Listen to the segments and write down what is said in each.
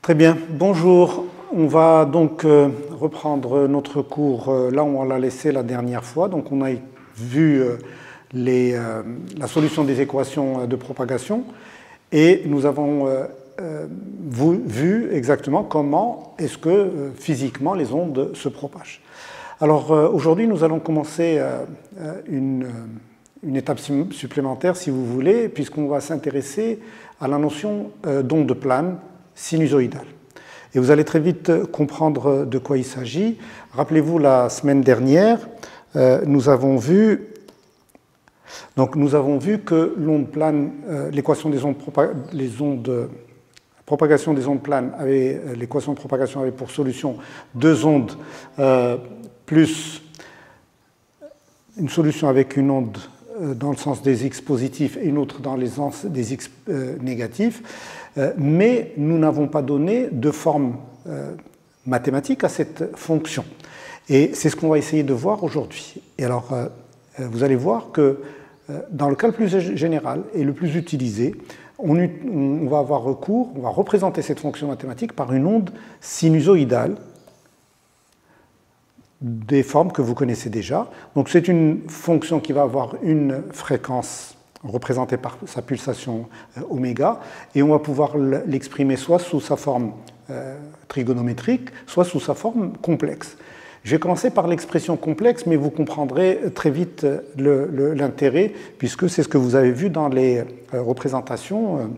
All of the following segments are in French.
Très bien, bonjour. On va donc reprendre notre cours là où on l'a laissé la dernière fois. Donc on a vu la solution des équations de propagation et nous avons vu exactement comment est-ce que physiquement les ondes se propagent. Alors aujourd'hui nous allons commencer une étape supplémentaire si vous voulez, puisqu'on va s'intéresser à la notion d'onde plane sinusoïdale. Et vous allez très vite comprendre de quoi il s'agit. Rappelez-vous, la semaine dernière, nous avons vu que l'onde plane, l'équation des ondes, propagation des ondes planes, l'équation de propagation avait pour solution deux ondes plus une solution avec une onde dans le sens des x positifs et une autre dans le sens des x négatifs, mais nous n'avons pas donné de forme mathématique à cette fonction. Et c'est ce qu'on va essayer de voir aujourd'hui. Et alors, vous allez voir que dans le cas le plus général et le plus utilisé, on va avoir recours, on va représenter cette fonction mathématique par une onde sinusoïdale des formes que vous connaissez déjà. Donc c'est une fonction qui va avoir une fréquence représentée par sa pulsation oméga, et on va pouvoir l'exprimer soit sous sa forme trigonométrique, soit sous sa forme complexe. Je vais commencer par l'expression complexe, mais vous comprendrez très vite l'intérêt, puisque c'est ce que vous avez vu dans les représentations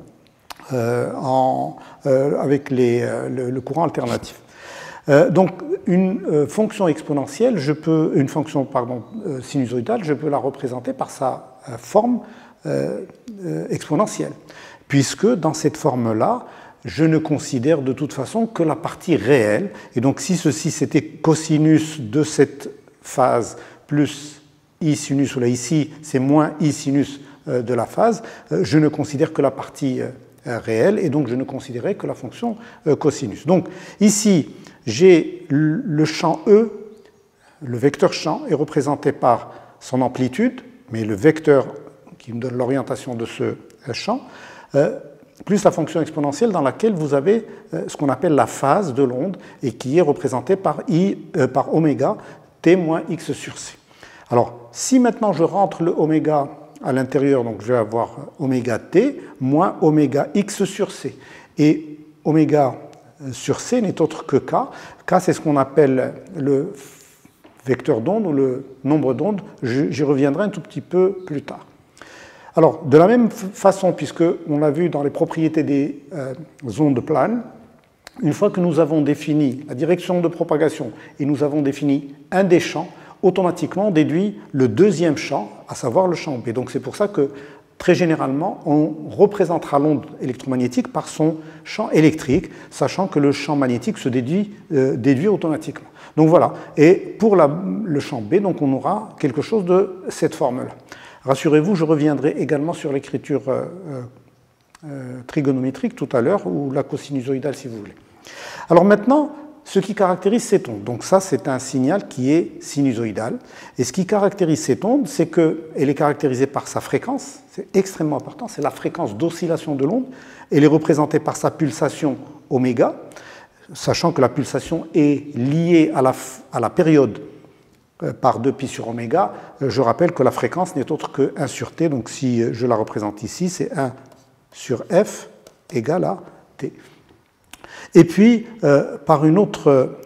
avec le courant alternatif. Donc, une fonction exponentielle, sinusoïdale, je peux la représenter par sa forme exponentielle, puisque dans cette forme-là, je ne considère de toute façon que la partie réelle. Et donc, si ceci c'était cosinus de cette phase plus i sinus, ou là ici c'est moins i sinus de la phase, je ne considère que la partie réelle, et donc je ne considérais que la fonction cosinus. Donc, ici, j'ai le champ E, le vecteur champ est représenté par son amplitude, mais le vecteur qui me donne l'orientation de ce champ, plus la fonction exponentielle dans laquelle vous avez ce qu'on appelle la phase de l'onde et qui est représentée par oméga t moins x sur c. Alors, si maintenant je rentre le oméga à l'intérieur, donc je vais avoir oméga t moins oméga x sur c. Et oméga sur c n'est autre que k. K, c'est ce qu'on appelle le vecteur d'onde ou le nombre d'ondes. J'y reviendrai un tout petit peu plus tard. Alors, de la même façon, puisqu'on l'a vu dans les propriétés des ondes planes, une fois que nous avons défini la direction de propagation et nous avons défini un des champs, automatiquement on déduit le deuxième champ, à savoir le champ B. Donc c'est pour ça que très généralement, on représentera l'onde électromagnétique par son champ électrique, sachant que le champ magnétique se déduit automatiquement. Donc voilà. Et pour le champ B, donc on aura quelque chose de cette forme-là. Rassurez-vous, je reviendrai également sur l'écriture trigonométrique tout à l'heure, ou la cosinusoïdale si vous voulez. Alors maintenant, ce qui caractérise cette onde, donc ça c'est un signal qui est sinusoïdal, et ce qui caractérise cette onde, c'est qu'elle est caractérisée par sa fréquence, c'est extrêmement important, c'est la fréquence d'oscillation de l'onde, elle est représentée par sa pulsation oméga, sachant que la pulsation est liée à la période par 2π sur oméga. Je rappelle que la fréquence n'est autre que 1 sur t, donc si je la représente ici, c'est 1 sur f égale à t. Et puis, par une autre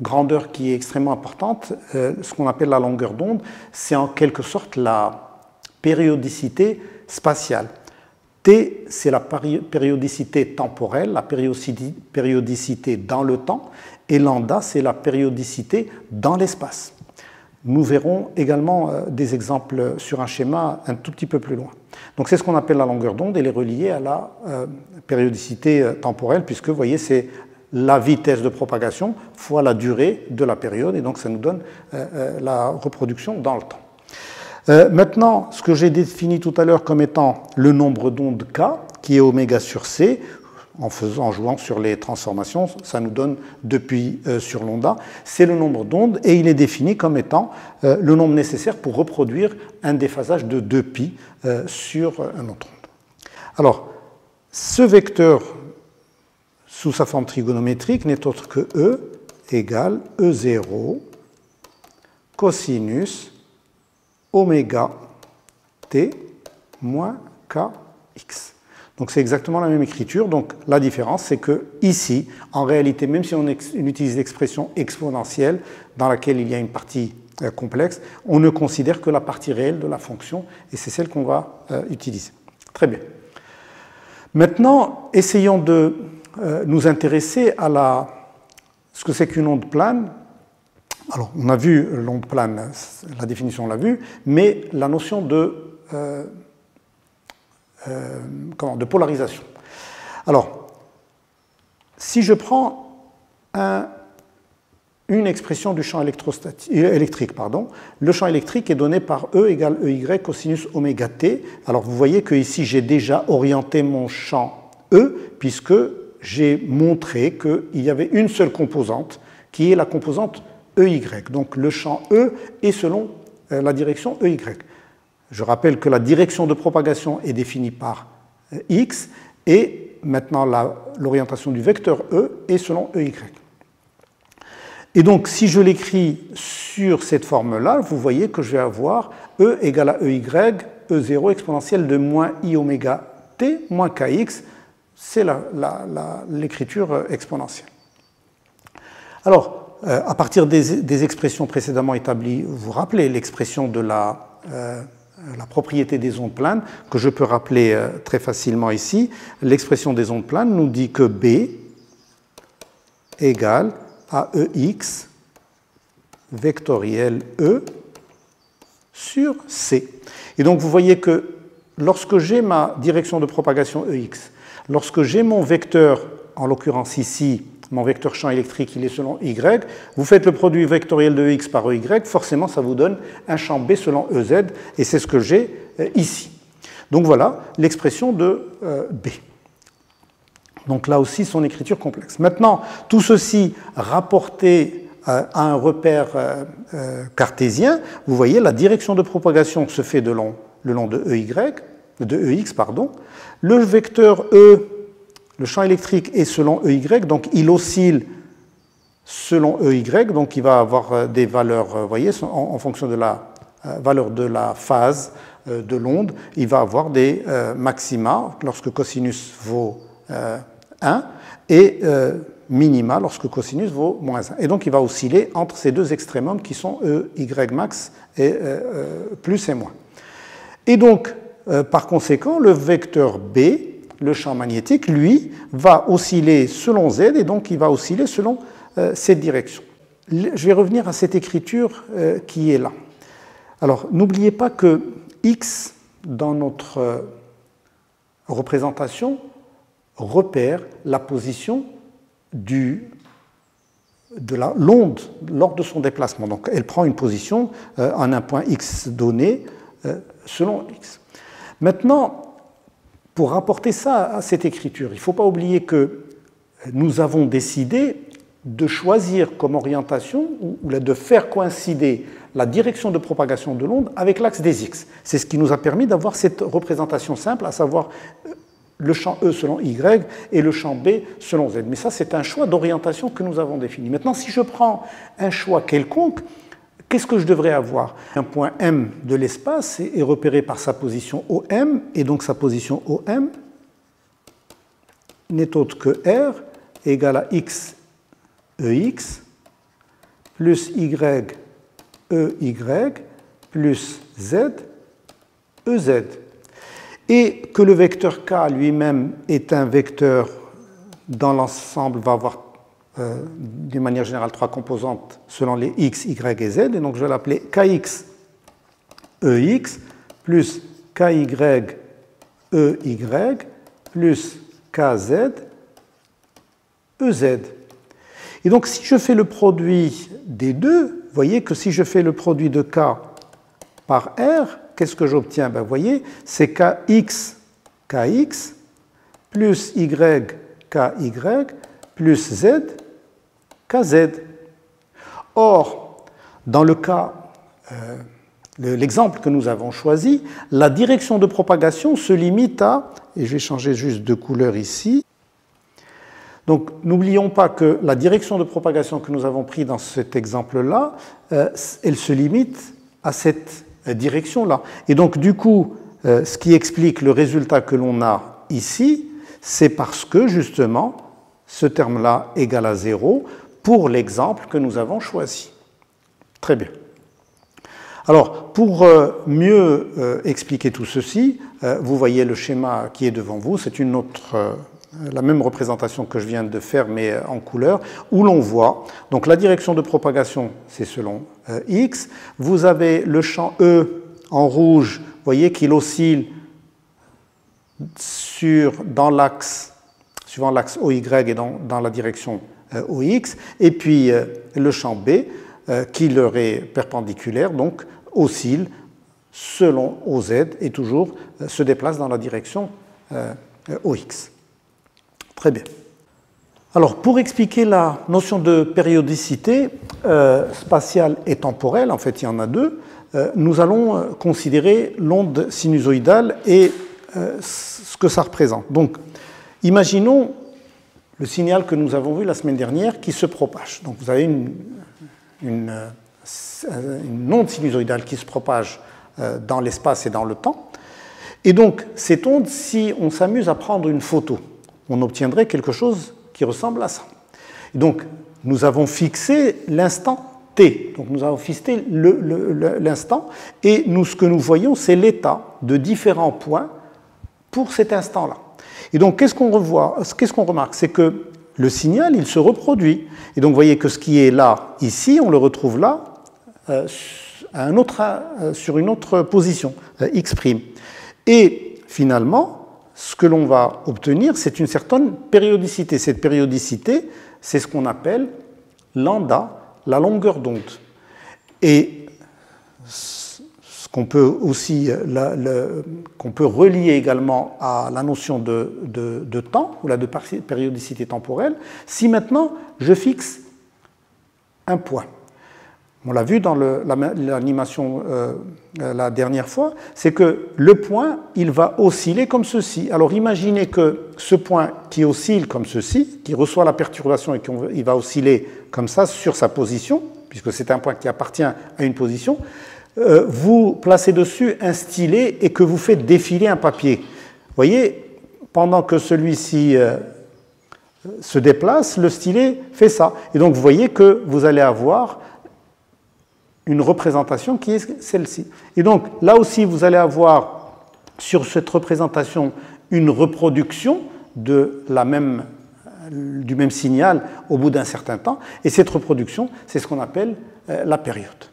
grandeur qui est extrêmement importante, ce qu'on appelle la longueur d'onde, c'est en quelque sorte la périodicité spatiale. T, c'est la périodicité temporelle, la périodicité dans le temps, et lambda, c'est la périodicité dans l'espace. Nous verrons également des exemples sur un schéma un tout petit peu plus loin. Donc c'est ce qu'on appelle la longueur d'onde, elle est reliée à la périodicité temporelle, puisque vous voyez, c'est la vitesse de propagation fois la durée de la période, et donc ça nous donne la reproduction dans le temps. Maintenant, ce que j'ai défini tout à l'heure comme étant le nombre d'ondes K, qui est oméga sur C, en jouant sur les transformations, ça nous donne 2π sur lambda, c'est le nombre d'ondes, et il est défini comme étant le nombre nécessaire pour reproduire un déphasage de 2π sur un autre onde. Alors, ce vecteur sous sa forme trigonométrique n'est autre que E égale E0 cosinus oméga t moins kx. Donc c'est exactement la même écriture. Donc la différence, c'est que ici, en réalité, même si on utilise l'expression exponentielle, dans laquelle il y a une partie complexe, on ne considère que la partie réelle de la fonction, et c'est celle qu'on va utiliser. Très bien. Maintenant, essayons de nous intéresser à ce que c'est qu'une onde plane. Alors, on a vu l'onde plane, la définition on l'a vue, mais la notion de polarisation. Alors, si je prends une expression du champ électrique, le champ électrique est donné par E égale EY cosinus oméga t. Alors, vous voyez que ici j'ai déjà orienté mon champ E, puisque j'ai montré qu'il y avait une seule composante, qui est la composante EY. Donc, le champ E est selon la direction EY. Je rappelle que la direction de propagation est définie par x, et maintenant l'orientation du vecteur E est selon EY. Et donc, si je l'écris sur cette forme-là, vous voyez que je vais avoir E égale à EY, E0 exponentielle de moins I oméga t moins kx, c'est l'écriture exponentielle. Alors, à partir des expressions précédemment établies, vous rappelez l'expression de la propriété des ondes planes, que je peux rappeler très facilement ici. L'expression des ondes planes nous dit que B égale à EX vectoriel E sur C. Et donc vous voyez que lorsque j'ai ma direction de propagation EX, lorsque j'ai mon vecteur, en l'occurrence ici, mon vecteur champ électrique, il est selon Y, vous faites le produit vectoriel de EX par EY, forcément ça vous donne un champ B selon EZ, et c'est ce que j'ai ici. Donc voilà l'expression de B. Donc là aussi, son écriture complexe. Maintenant, tout ceci rapporté à un repère cartésien, vous voyez la direction de propagation se fait le long de EX. Le vecteur E, le champ électrique est selon EY, donc il oscille selon EY, donc il va avoir des valeurs, vous voyez, en fonction de la valeur de la phase de l'onde, il va avoir des maxima lorsque cosinus vaut 1 et minima lorsque cosinus vaut moins 1. Et donc il va osciller entre ces deux extrémums qui sont EY max et plus et moins. Et donc, par conséquent, le vecteur B, le champ magnétique, lui, va osciller selon Z, et donc il va osciller selon cette direction. Je vais revenir à cette écriture qui est là. Alors, n'oubliez pas que X, dans notre représentation, repère la position de l'onde lors de son déplacement. Donc, elle prend une position en un point X donné selon X. Maintenant, pour rapporter ça à cette écriture, il ne faut pas oublier que nous avons décidé de choisir comme orientation ou de faire coïncider la direction de propagation de l'onde avec l'axe des X. C'est ce qui nous a permis d'avoir cette représentation simple, à savoir le champ E selon Y et le champ B selon Z. Mais ça, c'est un choix d'orientation que nous avons défini. Maintenant, si je prends un choix quelconque, qu'est-ce que je devrais avoir? Un point M de l'espace est repéré par sa position OM, et donc sa position OM n'est autre que R égale à X EX plus Y EY plus Z EZ. Et que le vecteur K lui-même est un vecteur dans l'ensemble, va avoir d'une manière générale 3 composantes selon les X, Y et Z, et donc je vais l'appeler KX EX plus KY EY plus KZ EZ. Et donc si je fais le produit des deux, vous voyez que si je fais le produit de K par R, qu'est-ce que j'obtiens? Ben, vous voyez, c'est KX plus Y KY plus Z KZ. Or, dans le cas, l'exemple que nous avons choisi, la direction de propagation se limite à, et je vais changer juste de couleur ici, Donc n'oublions pas que la direction de propagation que nous avons prise dans cet exemple-là, elle se limite à cette direction-là. Et donc du coup, ce qui explique le résultat que l'on a ici, c'est parce que justement, ce terme-là égale à 0 pour l'exemple que nous avons choisi. Très bien. Alors, pour mieux expliquer tout ceci, vous voyez le schéma qui est devant vous, c'est une autre, la même représentation que je viens de faire, mais en couleur, où l'on voit, donc la direction de propagation, c'est selon x, vous avez le champ E en rouge, vous voyez qu'il oscille dans l'axe, suivant l'axe OY et dans la direction OX, et puis le champ B, qui leur est perpendiculaire, donc oscille selon OZ et toujours se déplace dans la direction OX. Très bien. Alors, pour expliquer la notion de périodicité spatiale et temporelle, en fait il y en a deux, nous allons considérer l'onde sinusoïdale et ce que ça représente. Donc, imaginons le signal que nous avons vu la semaine dernière qui se propage. Donc, vous avez une onde sinusoïdale qui se propage dans l'espace et dans le temps. Et donc, cette onde, si on s'amuse à prendre une photo, on obtiendrait quelque chose qui ressemble à ça. Et donc, nous avons fixé l'instant T. Donc, nous avons fixé l'instant, et ce que nous voyons, c'est l'état de différents points pour cet instant-là. Et donc, qu'est-ce qu'on remarque? C'est que le signal, il se reproduit. Et donc, vous voyez que ce qui est là, ici, on le retrouve là, sur une autre position, x'. Et finalement, ce que l'on va obtenir, c'est une certaine périodicité. Cette périodicité, c'est ce qu'on appelle lambda, la longueur d'onde. Et ce qu'on peut aussi qu'on peut relier également à la notion de temps, ou de périodicité temporelle, si maintenant je fixe un point. On l'a vu dans l'animation la dernière fois, c'est que le point, il va osciller comme ceci. Alors imaginez que ce point qui oscille comme ceci, qui reçoit la perturbation et qui va osciller comme ça sur sa position, puisque c'est un point qui appartient à une position, vous placez dessus un stylet et que vous faites défiler un papier. Vous voyez, pendant que celui-ci se déplace, le stylet fait ça. Et donc vous voyez que vous allez avoir une représentation qui est celle-ci. Et donc, là aussi, vous allez avoir sur cette représentation une reproduction du même signal au bout d'un certain temps. Et cette reproduction, c'est ce qu'on appelle la période.